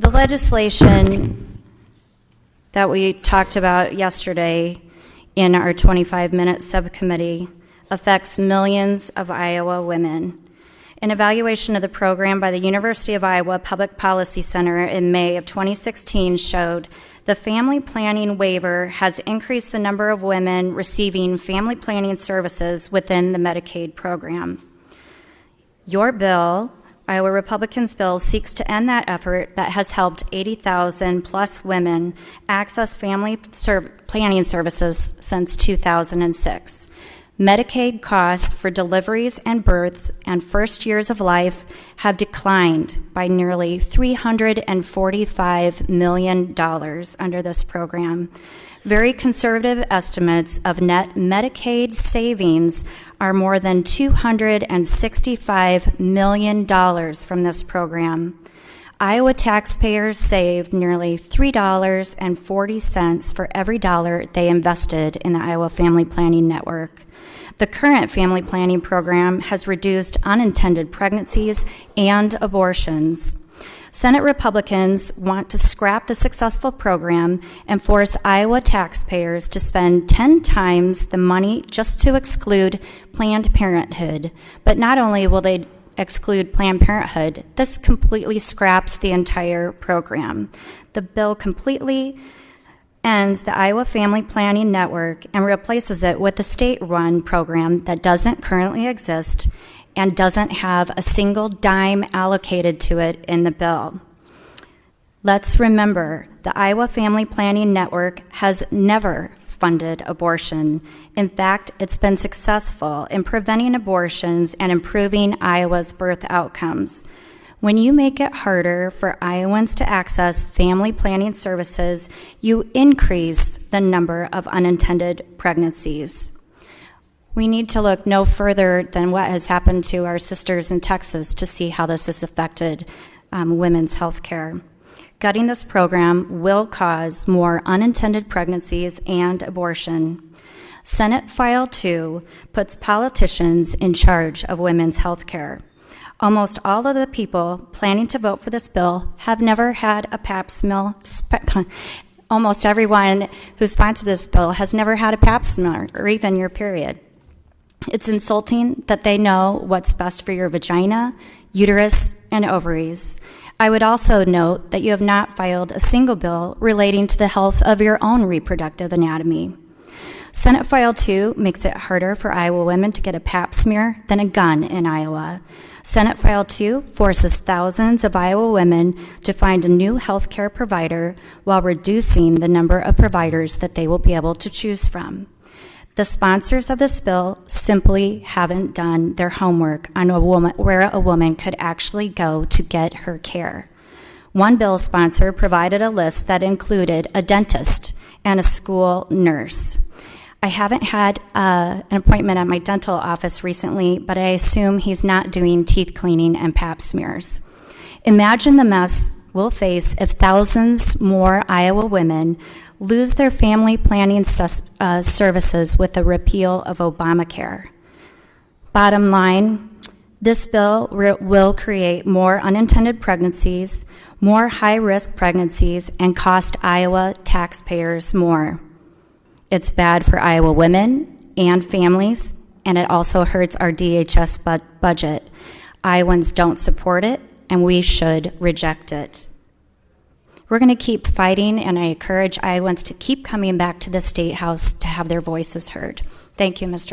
The legislation that we talked about yesterday in our 25-minute subcommittee affects millions of Iowa women. An evaluation of the program by the University of Iowa Public Policy Center in May of 2016 showed the family planning waiver has increased the number of women receiving family planning services within the Medicaid program. Your bill, Iowa Republicans' bill, seeks to end that effort that has helped 80,000 plus women access family planning services since 2006. Medicaid costs for deliveries and births and first years of life have declined by nearly $345 million under this program. Very conservative estimates of net Medicaid savings are more than $265 million from this program. Iowa taxpayers saved nearly $3.40 for every dollar they invested in the Iowa Family Planning Network. The current family planning program has reduced unintended pregnancies and abortions. Senate Republicans want to scrap the successful program and force Iowa taxpayers to spend 10 times the money just to exclude Planned Parenthood. But not only will they exclude Planned Parenthood, this completely scraps the entire program. The bill completely ends the Iowa Family Planning Network and replaces it with a state-run program that doesn't currently exist and doesn't have a single dime allocated to it in the bill. Let's remember, the Iowa Family Planning Network has never funded abortion. In fact, it's been successful in preventing abortions and improving Iowa's birth outcomes. When you make it harder for Iowans to access family planning services, you increase the number of unintended pregnancies. We need to look no further than what has happened to our sisters in Texas to see how this has affected women's health care. Gutting this program will cause more unintended pregnancies and abortion. Senate File 2 puts politicians in charge of women's health care. Almost all of the people planning to vote for this bill have never had a Pap smear. Almost everyone who sponsored this bill has never had a Pap smear or even your period. It's insulting that they know what's best for your vagina, uterus, and ovaries. I would also note that you have not filed a single bill relating to the health of your own reproductive anatomy. Senate File 2 makes it harder for Iowa women to get a Pap smear than a gun in Iowa. Senate File 2 forces thousands of Iowa women to find a new health care provider while reducing the number of providers that they will be able to choose from. The sponsors of this bill simply haven't done their homework on where a woman could actually go to get her care. One bill sponsor provided a list that included a dentist and a school nurse. I haven't had an appointment at my dental office recently, but I assume he's not doing teeth cleaning and Pap smears. Imagine the mess we'll face if thousands more Iowa women lose their family planning services with the repeal of Obamacare. Bottom line, this bill will create more unintended pregnancies, more high-risk pregnancies, and cost Iowa taxpayers more. It's bad for Iowa women and families, and it also hurts our DHS budget. Iowans don't support it, and we should reject it. We're going to keep fighting, and I encourage Iowans to keep coming back to the State House to have their voices heard. Thank you, Mr.